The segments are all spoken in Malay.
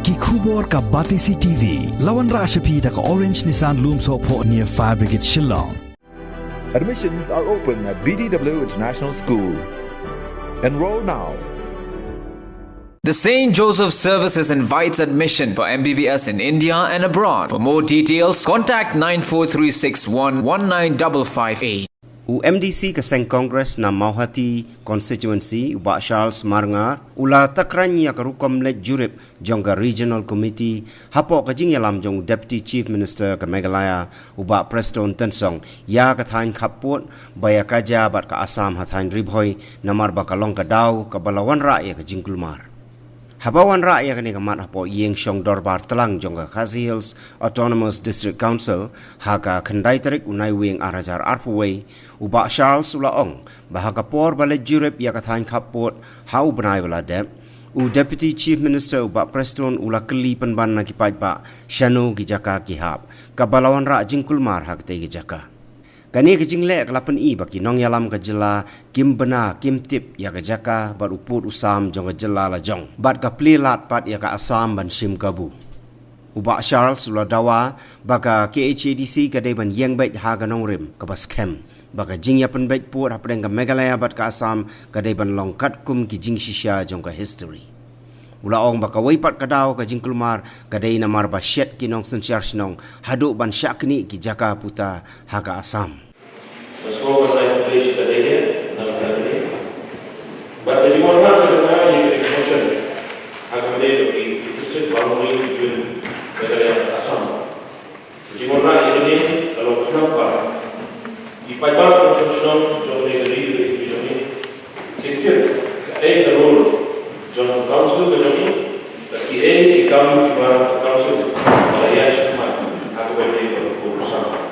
Ki khubor ka Batisi TV. Lawan Rashapi da ka Orange Nissan Loomso po near Fire Brigade Shillong. Admissions are open at BDW International School. Enroll now. The St. Joseph Services invites admission for MBBS in India and abroad. For more details, contact 94361 MDC Kaseng Congress na Mauhati Constituency Uba Charles Marngar ula takranya karukom let jurip jongga Regional Committee hapo kajing yalam jong Deputy Chief Minister ka Meghalaya Uba Preston Tensong ya kathain khapot baya kaja bat ka Assam hathain ribhoi namar bakalong ka daw ka balawan rakyat ka jingkulmar. Habawan rakyat kani kamat hapo yeng syong dorbar telang jongga Khasi Hills Autonomous District Council haka kendai tarik unai wing arajar arpuway uba Charles ulaong bahaka por balet jurip ya kathain khapot hau benai bala dep u Deputy Chief Minister uba Preston ula Kylli Pynban na kipai ba Shano ki Jaka ki hap kabalawan ra jingkulmar hak te ki Jaka. Kani ke jingle kelapan i baki nong yalam ke jela kim bena kim tip ya ke Jaka bat uput usam jong ke jela la jong bat ka plilat pat ya ke Assam ban sim kabu. Uba Charles ula dawa baka KHADC ke de ban yang baik ha ke nong rim ke bas kem baka jing ya pen baik put hapdeng ke Meghalaya bat ke Assam ke de ban longkat kum ki jing shisha jong ke history. Ula ong baka waipat kadau ka jingkulmar kadai namar ba syet ki nong sensiar snong haduk ban syakni ki Jaka puta haka Assam. Semua orang Malaysia kadai dia dalam kadai. But the one man is now in motion. Akan dia di pusat bangun di negara Assam. Jadi orang ini kalau kenapa di Pynban konstitusi jom negeri di sini sekir ada role jom council begini tapi di kamu council ya semua aku berdiri untuk urusan.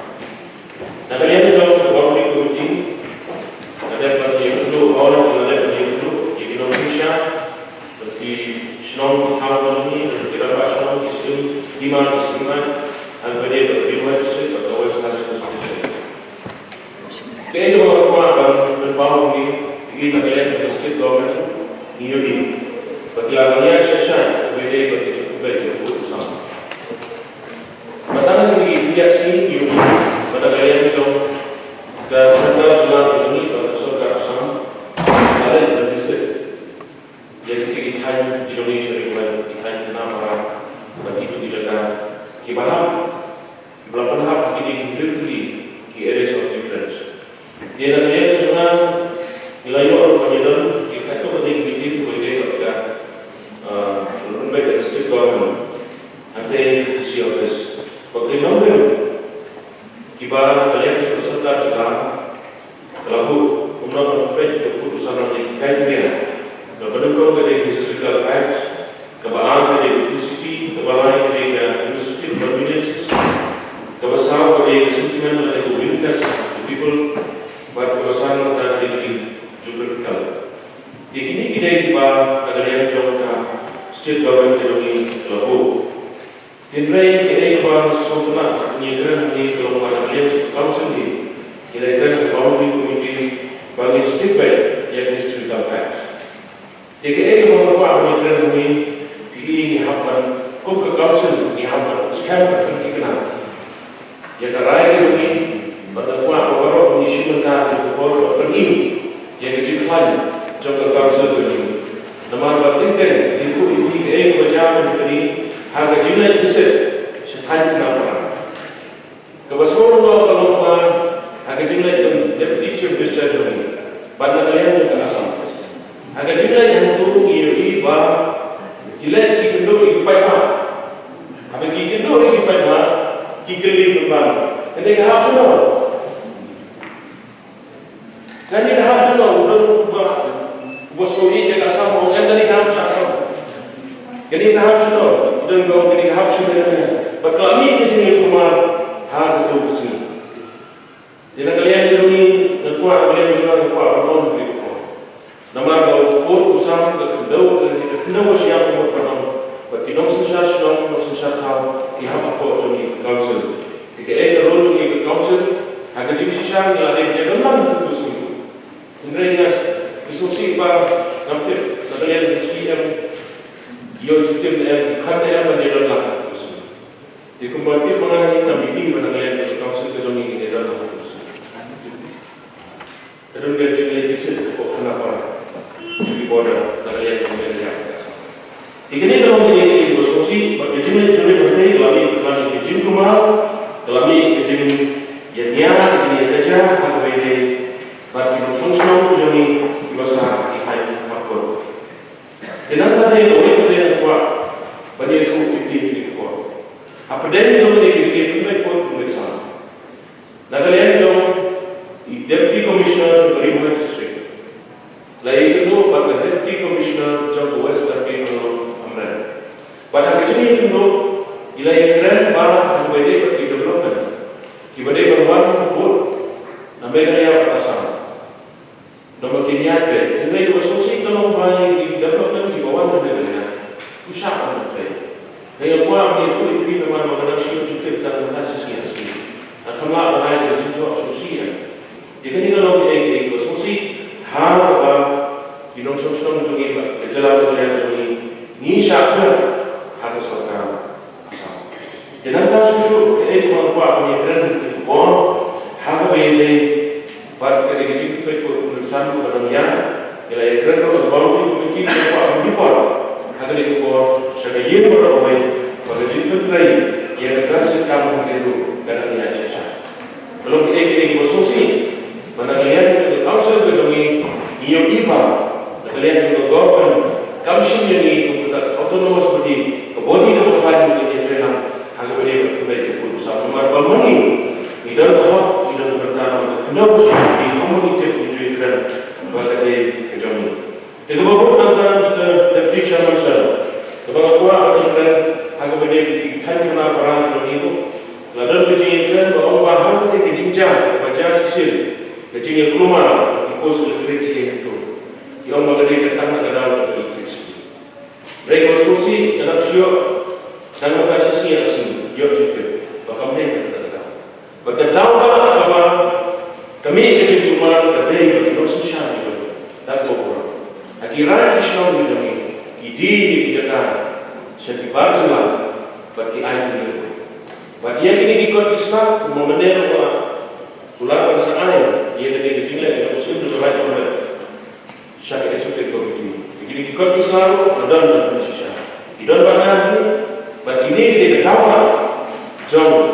Nah kalian jom berbuat ini ada bagi dulu orang ada bagi dulu di Indonesia seperti Shano tahun ini dan kita bahas isu di mana dan pada universiti atau universitas Kane orang berbangun ini kita lihat state government ini bagi agaknya saya beda bagi keputusan. Pertama ini lihat sini pada kalian itu ke sebelah bulan ini pada surga Assam ada di sini. Jadi kita di Indonesia kita nama bagi itu dijaga kibalah berapa hal ini literally the areas of difference. Dia nak lihat cuma nilai orang penyelam kita tu penting itu boleh kita lebih dari state government ada si office. Bagaimana kibar kalian peserta juga kalau umrah mempunyai keputusan yang kaitnya berbentuk dari historical facts, kebaan dari university, kebaan dari university conveniences, kebesaran dari sentimen dari willingness to people, kebesaran dari geographical. Di sini kita kibar kalian jangka state government ini lalu. Inrai kita kibar semua penyegaran ini kalau kalian council ini kita kibar boundary committee bagi state by yang historical facts. Jika ini beberapa penyegaran ini hapan, kok council ini hapan sekarang terkena. Jika rakyat ini pada beberapa penyiasan kata beberapa penting yang diciptakan jangka council ini. Nama bertingkat itu ini berjalan dari harga jinak besar sekian berapa. Kebesaran kalau harga jinak itu Deputy Chief Minister ini, pada kalian juga Assam. Harga jinak yang turun ini bah, ilat kikendo ikipaiman. Apa kikendo ikipaiman, Kylli Pynban. Ini kahap semua. Kan ini kahap semua. Udah bos kau ini jaga Assam, orang dari kahap Assam. Jadi kahap semua. Dan kau jadi kahap semua. Berkelami ini rumah hal itu bersih. Jadi kalian ini nekuat kalian juga nekuat berdoa begitu. Nama kau pun usam kedua kedua siapa yang berdoa. Bagi nong susah tahu ihap apa jadi council. Jika role jadi council, agak jadi sisa ni ada yang dalam bersih. Ini isu sih pak, nanti kalian CM Yo sistem yang kan yang menjadi langkah terus. Di kembali mengenai kami ini mengenai council kejongi ini dalam terus. Dan dia jadi bisa kok kenapa di border terlihat menjadi apa? Ini kalau menjadi diskusi bagaimana juri berhenti kami kejim rumah, kami kejim yang kejim kerja, kami ini bagi fungsional juri besar di hari kapur. Dan tadi oleh kita kuat banyak itu di kuat. Apa dia jom di sini kita kuat pemeriksaan. Nagalian jom Deputy Commissioner Marngar District. Lain itu pada Deputy Commissioner jom West Tapi Amran. Pada kejadian itu ilahi keren barang kembali bagi development. Kembali berwarna buat namanya yang asal. Nama kimia itu. Jadi diskusi kalau main di development di bawah negara. Usah apa itu. Yang kuat itu lebih memang mengenai siapa juga dan mengenai sisi. Akhirnya orang yang juga sosial. Jadi kalau kita diskusi hal apa di dalam sosial juga berjalan dengan ini ni siapa harus serta asal. Jadi antara susu kita mampu menyebarkan itu bon hal benda pada ketika kita berusaha beranian ialah kerana kalau kita mampu menyebar hal itu bon sebagai orang pada jitu terakhir yang terasa kamu itu kerana dia sesat. Kalau kita diskusi, mana kalian itu council kejongi iyo iba, kalian juga government, council yang itu kita autonomous body, kebodi kebutuhan untuk trainer, hal ini kita berusaha memperbaiki. Tidak tahu, tidak bertahan, tidak di komunitas itu keren, pada dia kejongi. Jadi beberapa antara deputy chairman saya, sebab aku ada keren. Aku berdiri di kanan orang itu, lalu kejadian bahwa bahan itu kejinjang, baca sisil, kejadian keluar di pos elektrik itu, yang mengenai tentang negara elektrik. Mereka diskusi dalam siok dan mengasih sisi yang juga, bahkan mereka berkata, berkata apa kami kejadian keluar dari proses syariah itu, dan berkurang. Akhirnya Shano kami, ide di Jaka. Setiap zaman bagi ayat ini. Bagi yang ini ikut Islam, mengenai apa ular bangsa ayat, dia dari kecilnya kita Muslim juga baik oleh syariat sudah ikut ini. Jadi ikut Islam, dan Indonesia. Di dalam bagian ini, bagi ini kita ketawa, jauh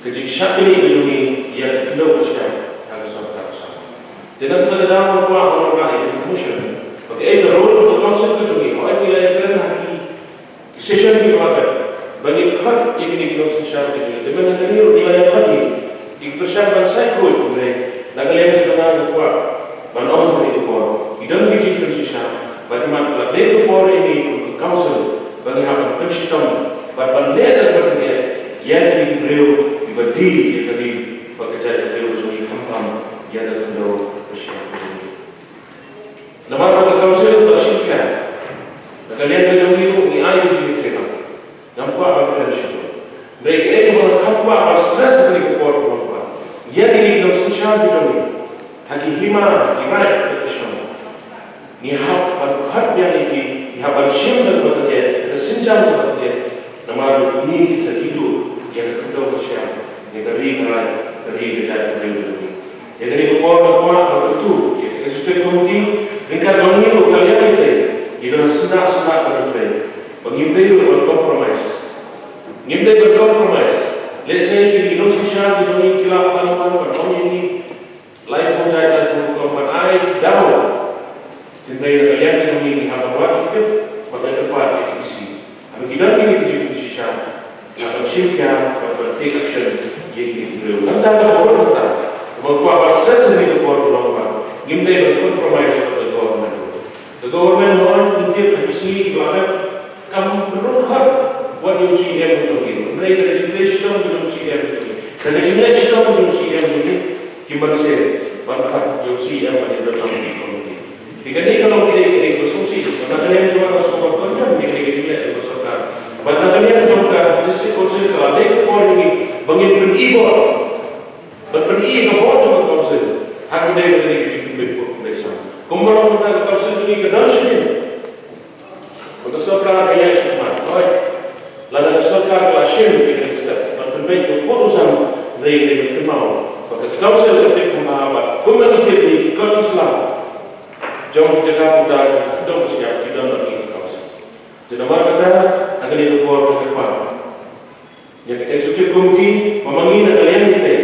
kecil syariat ini yang kita bersama harus sama. Dan kita dalam orang itu muslim. Bagi itu role untuk konsep itu, orang yang keren hati. Session di mana? Bagi khad yang dikirim session itu, dengan negara wilayah khadi di persiapan cycle mulai. Nagalian kita kuat, manom itu kuat. Idam biji session. Bagaimana kalau dia kuat ini council bagi apa pensistem, bagaimana dia berarti yang diberiu diberi yang tadi bekerja beriu sebagai kampam yang ada dalam persiapan ini. Nama pada council bersihkan. Nagalian kita itu ni ayat nampak apa yang syukur. Mereka itu menghapus apa stres dari keluarga. Ia ini dalam sosial itu haki hima itu Shano. Ni hak berkat yang ini hak bersyukur dan berkat ada senjata berkat. Nama ini kita hidup yang kedua sosial. Yang dari kerja itu. Yang dari keluarga itu yang kita komiti tingkat mengiru kalian itu. Itu senang berkat. Pengimpi berkompromis. Ngimpi berkompromis. Let's say kita hidup sosial di dunia kita akan ini lain punca dan korban air daun. Jadi kalian di dunia ini harus buat kita pada tempat efisi. Kami kita ini di sosial. Akan siapkan berbagai action yang kita lakukan. Nanti orang kita membuat stres dari korban. Ngimpi berkompromis pada government. The government orang untuk efisi ibarat kamu berhak buat usia yang betul. Mereka education betul usia yang betul. Dan education betul usia yang betul. Gimana sih? Berhak usia yang betul dalam ekonomi. Jika ni kalau kita diskusi, karena kalian cuma harus memperkuatkan jika kita tidak bersama. Karena kalian juga district council kalau ada orang ini bangin beribu, beribu orang juga council. Hak mereka kita bersama. Kemudian kita council ini ke dalam sini. Untuk सरकार गया Sharma right lada सरकार la shin ke step but when we put some they come out but the council that come out but women ke di kan islam jom jaga putar dong siap di dalam ini council di nomor kata akan dibuat ke depan yang executive committee memanggil kalian kita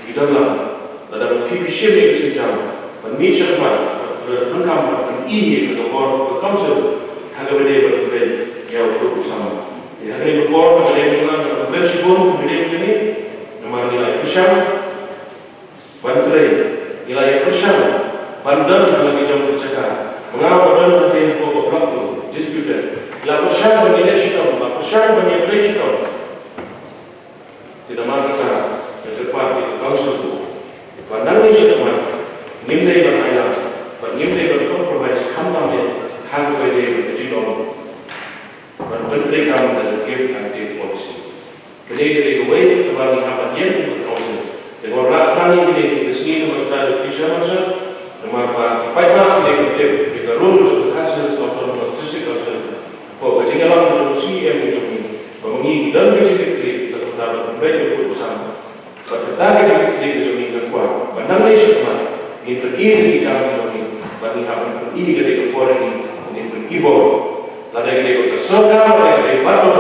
di dalam dalam PP shipping sejam menyisir shirma berengkam ini ke nomor council harga beda berbeda yang bersama. Hari ini berkuat pada dengan prinsipun beda ini nomor nilai persen, bantrai nilai persen, bandar lagi jam bercakap. Mengapa bandar ini kau berlaku disputed? La persen bernilai syaitan, la persen bernilai syaitan. Tidak mahu kita yang cepat di council itu. Pandang ini syaitan, nimdai berayat, nimdai berkompromis, kamdamnya. How do they do it? But when they come to the give and take policy, they go away to what we have at the end of the council. They go right running in the scheme of the teacher, no matter Pynban, they can give the rules of the councils of the district council for getting along to see everything. But we don't get it clear that we have a very good sound. But the target is to make the quad. But none of this need to easily down the but we have an eager quality. Ibu, lada yang surga, lada yang baru,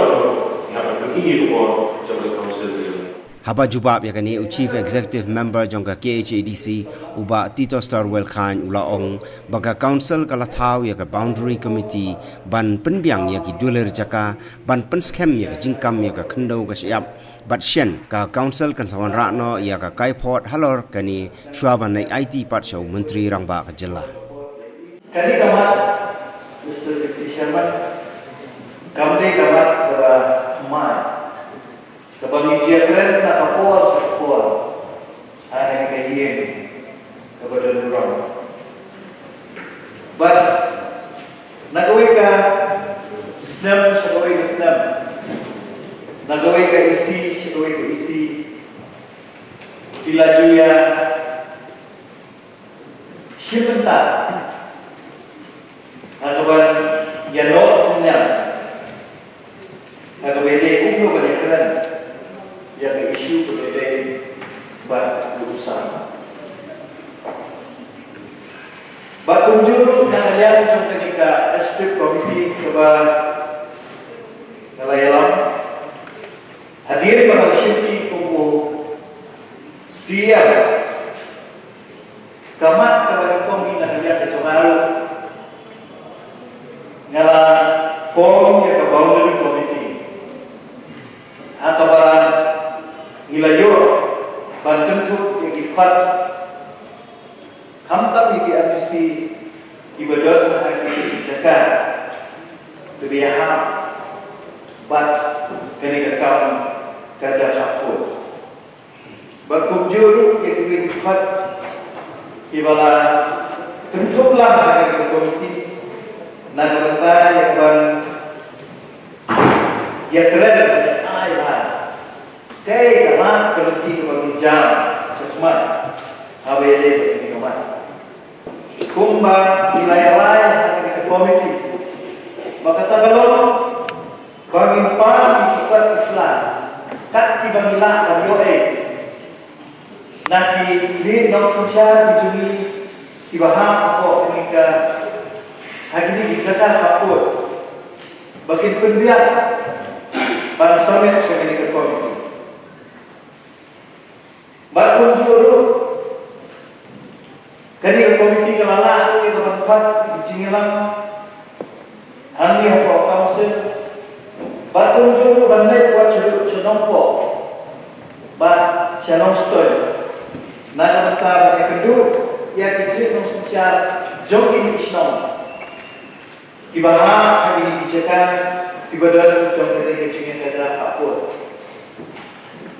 yang begini luar sebagai council. Haba jubab ya kani Chief Executive Member jongka KHADC uba Tito Star Kane ula ong baga council kala thau ya ka boundary committee ban Pynban ya ki duler Jaka ban penskem ya ka jingkam ya ka khndo ka siap bat shen ka council kan sawan rakno ya ka kaipot halor kani shwaban nai IT pat show menteri rangba ka jela. Kali kamat Mr. Deputy Chairman, kami kamat kepada Mai, kepada media keren nak kapor, ada kajian kepada orang. But nagawin ka Islam, nagawin ka Islam, nagawin ka isi, nagawin ka isi, ilajuya, siapa Agawan yanot senyap, agawan dia umno berikan yang isu berbeda berusaha. Bakunjur kalian contoh ketika SPP Komiti kepada nelayan hadir pada syuting kumpul siap kamat kepada komiti nelayan keconaru ngala forum ya ke boundary committee atau ilayo bantentu yang ikat hamta bagi ambisi ibadah hari Jaka kebiasaan bat kini kawan kerja takut berkunjung yang ikat ibala tentulah hari komiti Nagmenta yang ban ya keren ayah kaya kamat berhenti kepada jam sesumat habis ini kamat kumba wilayah lain ke komiti maka tak kalau bagi pan kita Islam kat tiba hilang dan yoe nanti ini nak susah dijuni tiba apa mereka hari ini Jaka kapur bagi Pynban pada summit sebagai komiti. Bakun juru kali komiti kelala itu berempat jingilang hani apa council bakun juru bandai buat Shano Shano story nak bentar yang kedua yang ketiga secara jogi Shano Ibarat hari ini dijakan ibadah jom dari kecilnya kata apa?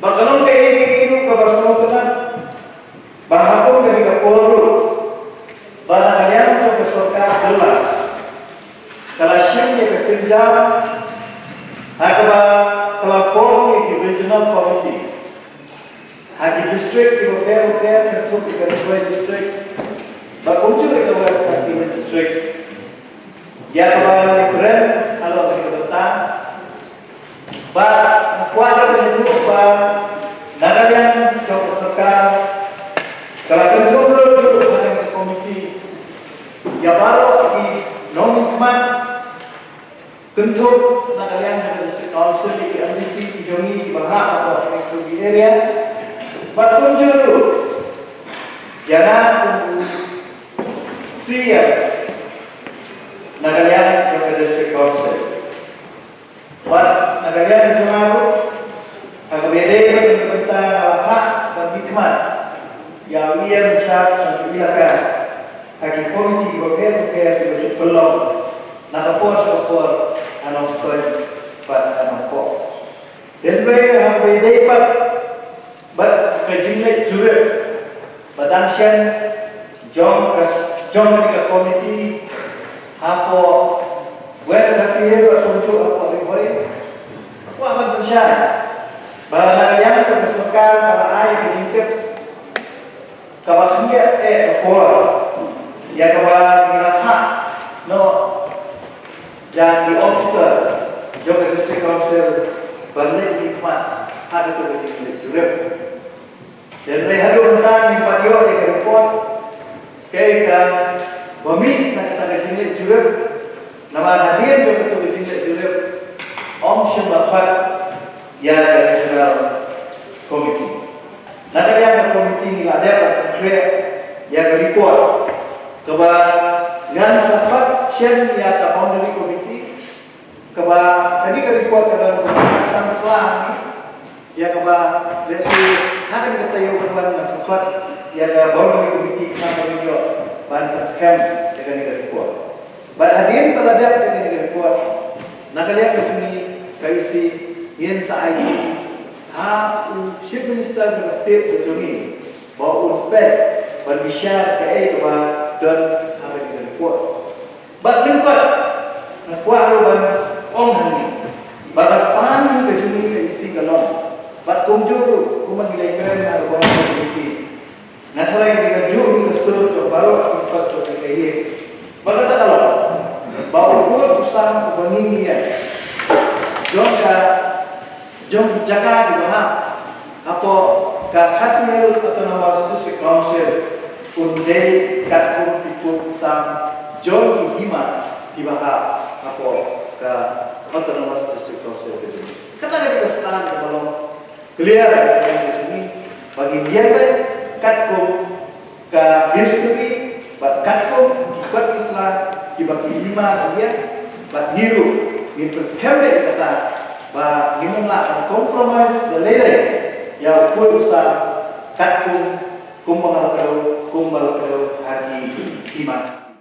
Bagaimana kaya ini kebersama teman? Bahapun dari kapolru, bahkan kalian jom kesorkan jelas. Kalau syamnya kesenjam, kalau forum itu regional committee, hati district itu fair tentu kita district, bahkan juga itu kasih district. Ya kalau yang keren, kalau Ba kuasa penyejuk ba nagalian jauh serkal kalau tentu dulu ada komiti ya baru di nominman tentu nagalian ada council di MDC di Jongi di Bahak atau di area berkunjung jangan siap nagalian jauh district council buat nagalian Jumaru agak beda tentang hak dan hikmat yang ia besar sampai ilakan bagi komiti berkait belum nak lapor announcement pada nampak dan mereka beda ber kejimlet jurut badangshan jom ke komiti apa West kasih bertunjuk apa boleh. Aku akan berusaha. Bahawa yang terkesukaan kalau ayah kejingkep kalau hendak kepor yang kalau hak no yang di officer Jaka District Council balik nikmat ada tu kejingkep jurep dan mereka tentang di patio report kaya memit nak kita kejingkep jurep nama hadir betul di sini jurep Om Syabafat ya national committee. Nanti yang komiti ada konkret yang report keba yang sahabat Shen ya ke boundary committee keba tadi ke report dalam asam selang ya keba lesu ada kita tahu berbuat dengan sahabat ya ke boundary committee kita video bantu scam dengan report. Hadir terhadap dengan report. Nak lihat kecuni kaisi yang saya Chief Minister of State kecuni bawa unpad berbicara ke dan apa dengan report. Lingkot nak kuat ruban hani. Bagas pan ni kecuni kaisi galon. Kunjur kumang gilai keren ada bawa committee. Nak lagi dengan jauh ke seluruh baru empat kaya. Berkata kalau bahawa pun usaha pembinaan jom Jaka di Bahak apa kasih atau nama district council undai kat pun sang jom di di Bahak apa atau nama district council itu kata kita sekarang kalau clear yang ini bagi dia kat ke history kat ikut Islam dibagi 5 saja, but hiru, itu sekali kata, bah minumlah kompromis delay, ya ukur usah katkum kumbang kalau hati iman.